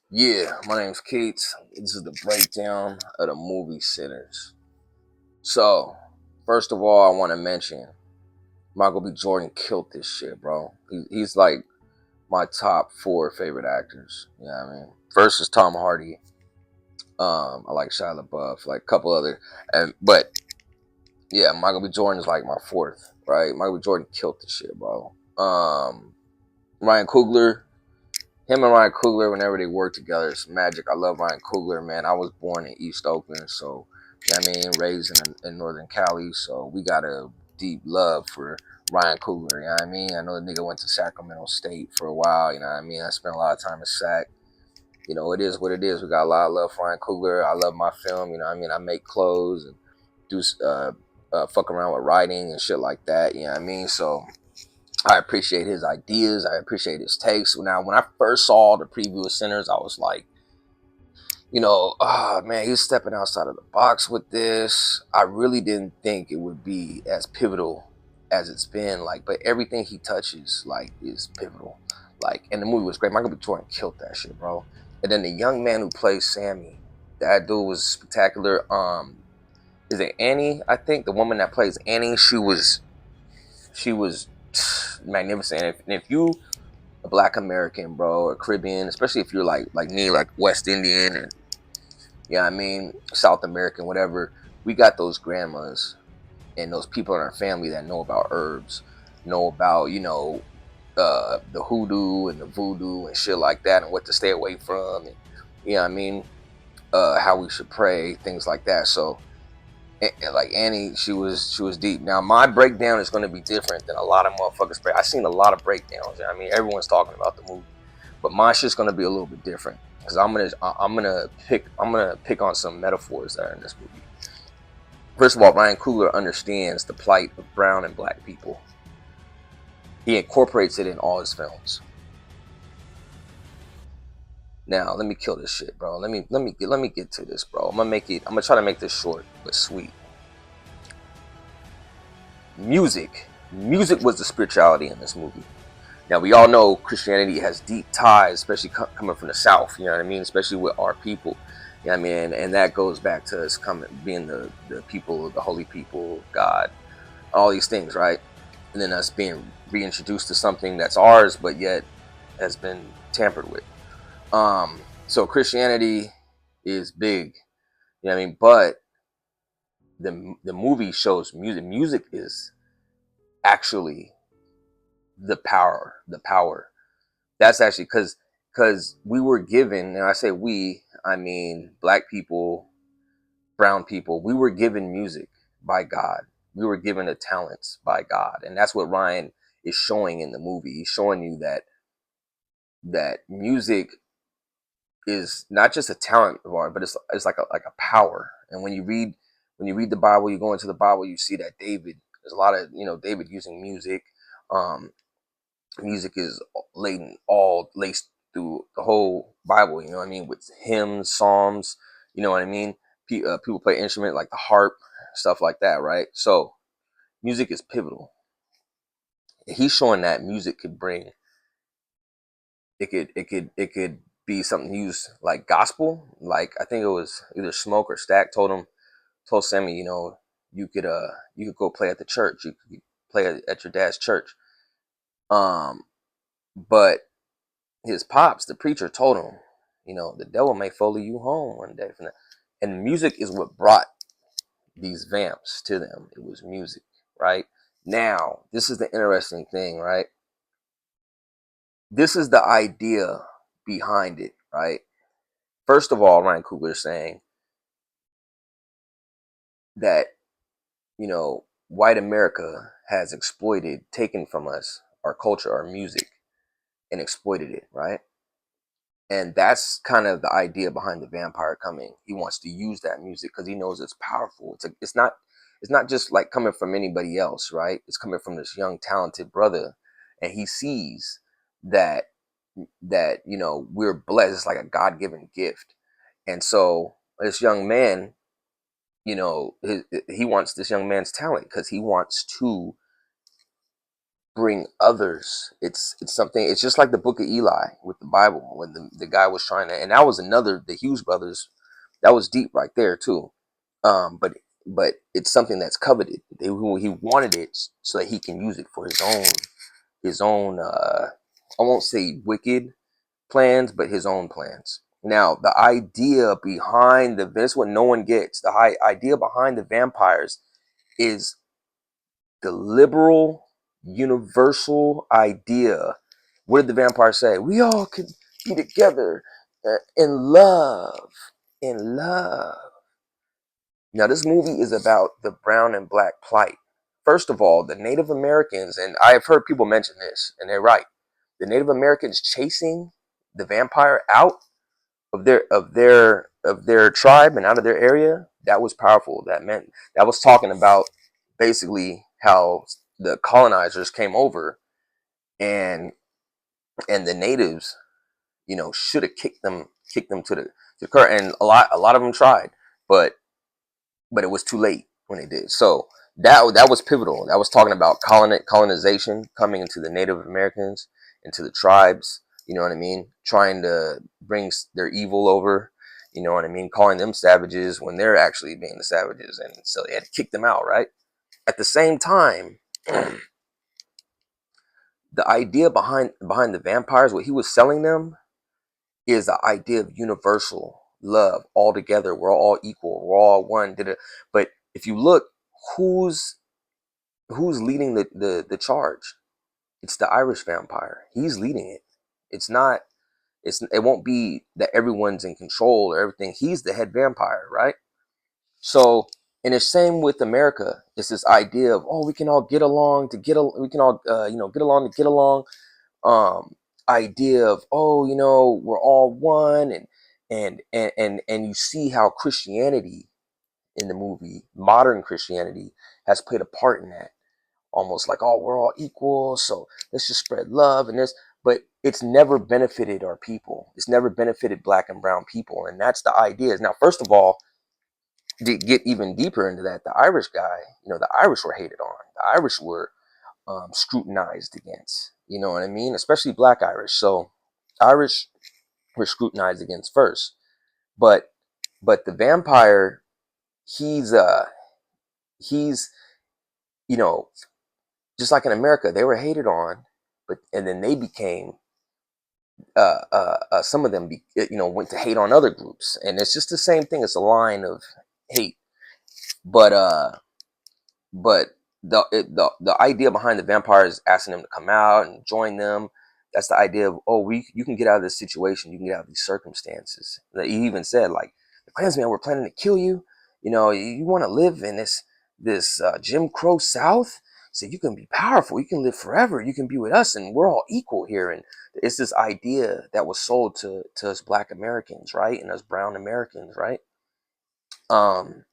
Yeah, my name's Keats. This is the breakdown of the movie Sinners. So, first of all, I want to mention Michael B. Jordan killed this shit, bro. He's like my top four favorite actors. You know what I mean? First is Tom Hardy. I like Shia LaBeouf, like a couple other, but yeah, Michael B. Jordan is like my fourth, right? Michael B. Jordan killed this shit, bro. Ryan Coogler, him and Ryan Coogler, whenever they work together, it's magic. I love Ryan Coogler, man. I was born in East Oakland, so you know what I mean, raised in Northern Cali, so we got a deep love for Ryan Coogler. You know what I mean? I know the nigga went to Sacramento State for a while. You know what I mean? I spent a lot of time in Sac. You know, it is what it is. We got a lot of love for Ryan Coogler. I love my film. You know what I mean? I make clothes and do fuck around with writing and shit like that. You know what I mean? So I appreciate his ideas. I appreciate his takes. Now, when I first saw the preview of Sinners, I was like, oh man, he's stepping outside of the box with this. I really didn't think it would be as pivotal as it's been. Like, but everything he touches, like, is pivotal. Like, and the movie was great. Michael B. Jordan killed that shit, bro. And then the young man who plays Sammy, that dude was spectacular. Is it Annie? I think the woman that plays Annie, she was magnificent. If you a Black American, bro, or Caribbean, especially if you're like me, like West Indian, and you know what I mean, South American, whatever. We got those grandmas and those people in our family that know about herbs, know about the hoodoo and the voodoo and shit like that, and what to stay away from, and you know what I mean, how we should pray, things like that. So, like Annie, she was deep. Now my breakdown is going to be different than a lot of motherfuckers. I seen a lot of breakdowns. I mean, everyone's talking about the movie, but mine's just going to be a little bit different because I'm gonna pick on some metaphors that are in this movie. First of all, Ryan Coogler understands the plight of brown and black people. He incorporates it in all his films. Now, let me kill this shit, bro. Let me get to this, bro. I'm gonna try to make this short but sweet. Music was the spirituality in this movie. Now we all know Christianity has deep ties, especially coming from the South. You know what I mean? Especially with our people. You know what I mean? And that goes back to us coming, being the people, the holy people, God, all these things, right? And then us being reintroduced to something that's ours, but yet has been tampered with. So Christianity is big. You know what I mean? But the movie shows music. Music is actually the power. The power. That's actually because we were given, and I say we, I mean black people, brown people. We were given music by God. We were given the talents by God, and that's what Ryan is showing in the movie. He's showing you that music is not just a talent of art, but it's like a power. And when you read the Bible, you go into the Bible, you see that David. There's a lot of David using music. Um, Music is all laced through the whole Bible. You know what I mean, with hymns, psalms. You know what I mean. People play instrument like the harp, stuff like that, right? So music is pivotal. He's showing that music could bring it could be something used like gospel. Like I think it was either Smoke or Stack told Sammy, you could go play at the church. You could play at your dad's church. Um, but his pops, the preacher, told him, the devil may follow you home one day from that. And music is what brought these vamps to them. It was music, right? Now, this is the interesting thing, right? This is the idea behind it, right? First of all, Ryan Coogler is saying that, white America has exploited, taken from us our culture, our music, and exploited it, right? And that's kind of the idea behind the vampire coming. He wants to use that music because he knows it's powerful. It's not just like coming from anybody else, right? It's coming from this young talented brother, and he sees that we're blessed. It's like a God-given gift. And so this young man, he wants this young man's talent because he wants to bring others. It's something. It's just like the Book of Eli with the Bible when the guy was trying to, and that was another the Hughes brothers. That was deep right there too. But it's something that's coveted. He wanted it so that he can use it for his own. I won't say wicked plans, but his own plans. Now, the idea behind this what no one gets. The idea behind the vampires is the liberal, universal idea. What did the vampire say? We all could be together in love. In love. Now, this movie is about the brown and black plight. First of all, the Native Americans, and I have heard people mention this, and they're right. The Native Americans chasing the vampire out of their tribe and out of their area, that was powerful. That was talking about basically how the colonizers came over and the natives, should have kicked them to the curb, and a lot of them tried, but it was too late when they did. So that was pivotal. That was talking about colonization coming into the Native Americans, into the tribes. You know what I mean? Trying to bring their evil over. You know what I mean? Calling them savages when they're actually being the savages, and so they had to kick them out. Right. At the same time, the idea behind the vampires, what he was selling them, is the idea of universal love. All together, we're all equal, we're all one. But if you look, who's leading the charge? It's the Irish vampire. He's leading it. It's not. It won't be that everyone's in control or everything. He's the head vampire, right? So, and it's same with America. It's this idea of, oh, we can all get along to we can all get along to get along. um Idea of, oh, we're all one, and you see how Christianity in the movie, modern Christianity, has played a part in that. Almost like, oh, we're all equal, so let's just spread love and this. But it's never benefited our people. It's never benefited black and brown people, and that's the idea. Now, first of all, to get even deeper into that, the Irish guy, the Irish were hated on. The Irish were scrutinized against. You know what I mean? Especially Black Irish. So Irish were scrutinized against first, but the vampire, he's you know just like in America, they were hated on, but and then they became some of them went to hate on other groups, and it's just the same thing. It's a line of hate, but but the idea behind the vampires asking them to come out and join them, that's the idea of, oh, you can get out of this situation, you can get out of these circumstances. He even said, like, the Klansmen were planning to kill you. You want to live in this Jim Crow South, so you can be powerful, you can live forever, you can be with us, and we're all equal here. And it's this idea that was sold to us Black Americans, right, and us Brown Americans, right. um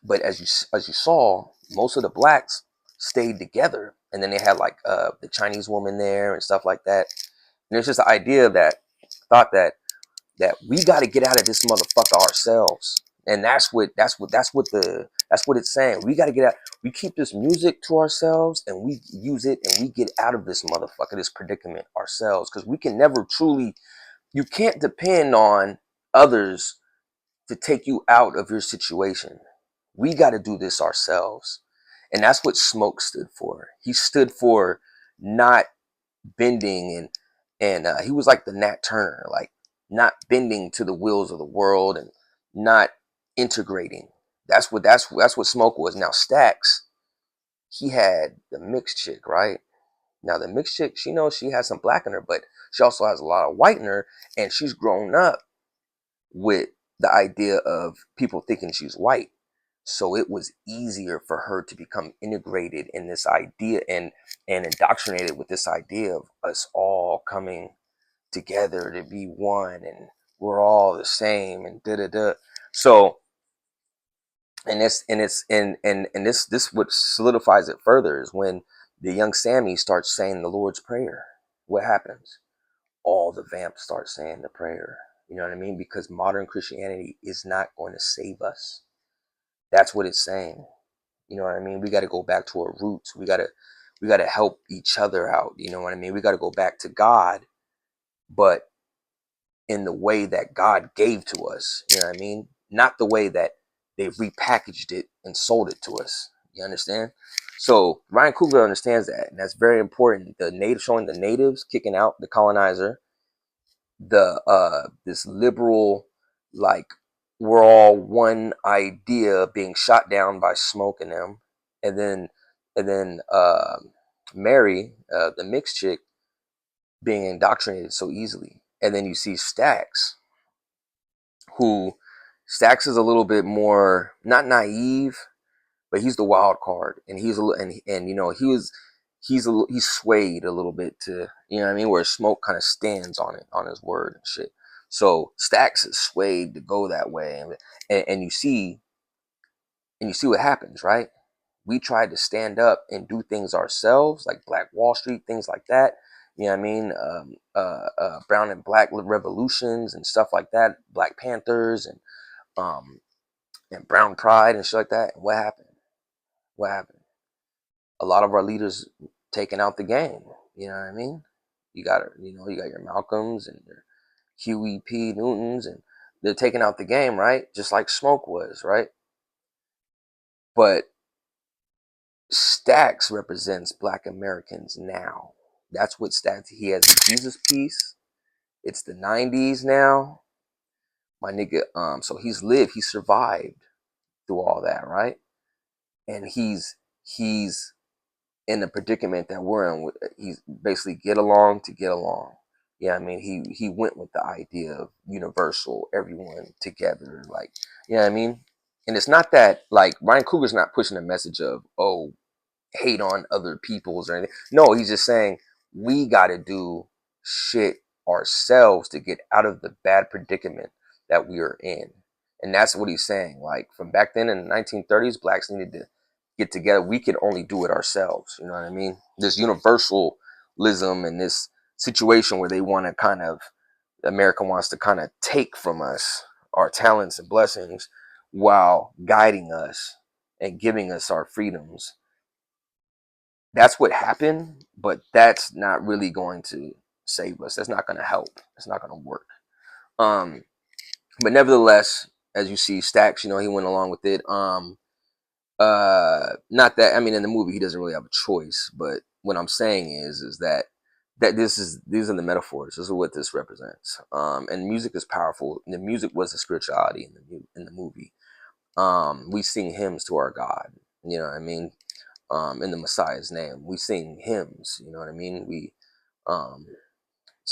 but as you saw, most of the blacks stayed together, and then they had like the Chinese woman there and stuff like that. And there's just the idea that thought that we got to get out of this motherfucker ourselves, and that's what it's saying. We got to get out. We keep this music to ourselves, and we use it, and we get out of this motherfucker, this predicament ourselves, because we can never truly. You can't depend on others to take you out of your situation. We got to do this ourselves. And that's what Smoke stood for. He stood for not bending, and he was like the Nat Turner, like not bending to the wills of the world and not integrating. That's what Smoke was. Now Stax, he had the mixed chick, right? Now the mixed chick, she knows she has some black in her, but she also has a lot of white in her, and she's grown up with the idea of people thinking she's white. So it was easier for her to become integrated in this idea, and indoctrinated with this idea of us all coming together to be one, and we're all the same, and da da da. So, and this what solidifies it further is when the young Sammy starts saying the Lord's Prayer. What happens? All the vamps start saying the prayer. You know what I mean? Because modern Christianity is not going to save us. That's what it's saying. You know what I mean? We got to go back to our roots. We got to help each other out. You know what I mean? We got to go back to God, but in the way that God gave to us. You know what I mean? Not the way that they've repackaged it and sold it to us. You understand? So Ryan Coogler understands that, and that's very important. The native showing the natives kicking out the colonizer, the this liberal, like, we're all one idea being shot down by Smoke and them, and then Mary, the mixed chick, being indoctrinated so easily, and then you see Stax, who Stax is a little bit more not naive, but he's the wild card, and he's a and you know he's swayed a little bit to, you know what I mean, where Smoke kind of stands on it, on his word and shit. So Stax is swayed to go that way, and you see what happens, right? We tried to stand up and do things ourselves, like Black Wall Street, things like that. You know what I mean? Brown and Black revolutions and stuff like that, Black Panthers um, and Brown Pride and shit like that. And what happened? What happened? A lot of our leaders taking out the game. You know what I mean? You got your Malcolms and your Huey P. Newtons, and they're taking out the game, right? Just like Smoke was, right? But Stax represents Black Americans now. That's what Stax. He has a Jesus piece. It's the '90s now, my nigga. So he survived through all that, right? And he's in the predicament that we're in. He's basically get along to get along. Yeah, I mean, he went with the idea of universal, everyone together, like, you know what I mean. And it's not that, like, Ryan Coogler's not pushing a message of, oh, hate on other people's or anything. No, he's just saying we got to do shit ourselves to get out of the bad predicament that we are in. And that's what he's saying. Like, from back then in the 1930s, blacks needed to get together. We could only do it ourselves. You know what I mean? This universalism and this situation where they want to kind of, America wants to kind of take from us our talents and blessings while guiding us and giving us our freedoms. That's what happened, but that's not really going to save us. That's not going to help. It's not going to work. Um, but nevertheless, as you see, Stax, he went along with it. Not that, I mean, in the movie he doesn't really have a choice, but what I'm saying is that these are the metaphors. This is what this represents. And music is powerful. The music was the spirituality in the movie. We sing hymns to our God. You know what I mean? In the Messiah's name. We sing hymns, you know what I mean? Um,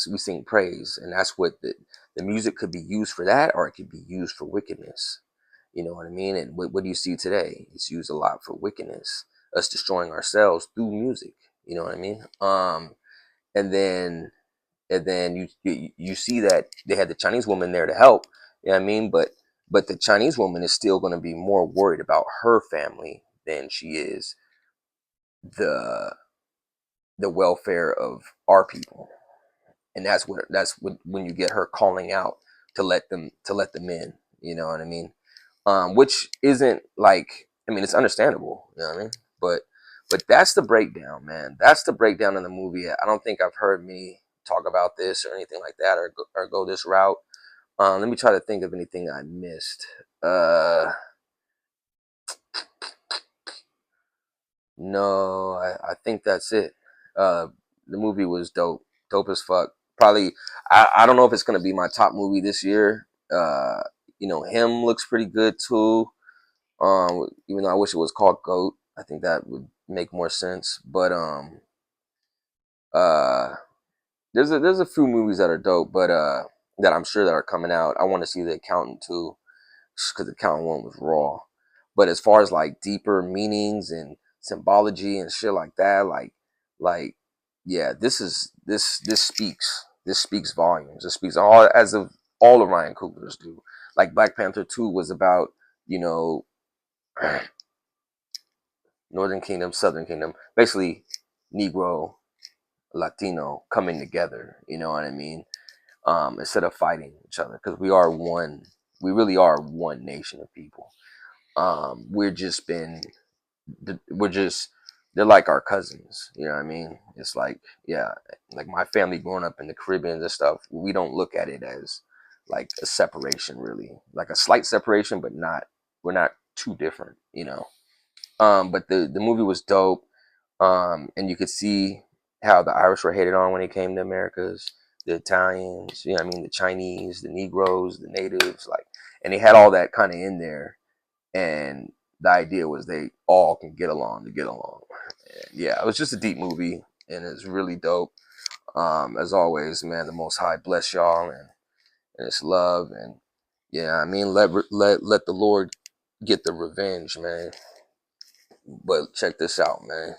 we sing praise, and that's what the music could be used for, that, or it could be used for wickedness. You know what I mean? And what do you see today? It's used a lot for wickedness, us destroying ourselves through music. You know what I mean? And then you see that they had the Chinese woman there to help. You know what I mean? But the Chinese woman is still going to be more worried about her family than she is the the welfare of our people. And that's what when you get her calling out to let them in. You know what I mean? Which isn't, like, I mean, it's understandable. You know what I mean? But that's the breakdown, man. That's the breakdown in the movie. I don't think I've heard me talk about this or anything like that, or go this route. Let me try to think of anything I missed. No, I think that's it. Uh, the movie was dope as fuck. Probably, I don't know if it's gonna be my top movie this year. Him looks pretty good too. Even though I wish it was called Goat, I think that would make more sense. But uh, there's a few movies that are dope, but that I'm sure that are coming out. I want to see The Accountant too, because The Accountant one was raw. But as far as, like, deeper meanings and symbology and shit like that, like yeah, this speaks volumes. This speaks all of Ryan Coogler's do. Like Black Panther 2 was about, you know, Northern Kingdom, Southern Kingdom, basically Negro, Latino coming together. You know what I mean? Instead of fighting each other, because we are one. We really are one nation of people. We're just they're like our cousins. You know what I mean? It's like, yeah, like my family growing up in the Caribbean and stuff, we don't look at it as like a separation really, like a slight separation, but not, we're not too different, you know. But the movie was dope. And you could see how the Irish were hated on when they came to Americas, the Italians, you know what I mean, the Chinese, the Negroes, the natives, like, and they had all that kind of in there. And the idea was they all can get along to get along. And yeah, it was just a deep movie, and it's really dope. As always, man, the Most High bless y'all, and it's love, and yeah, I mean, let the Lord get the revenge, man. But check this out, man.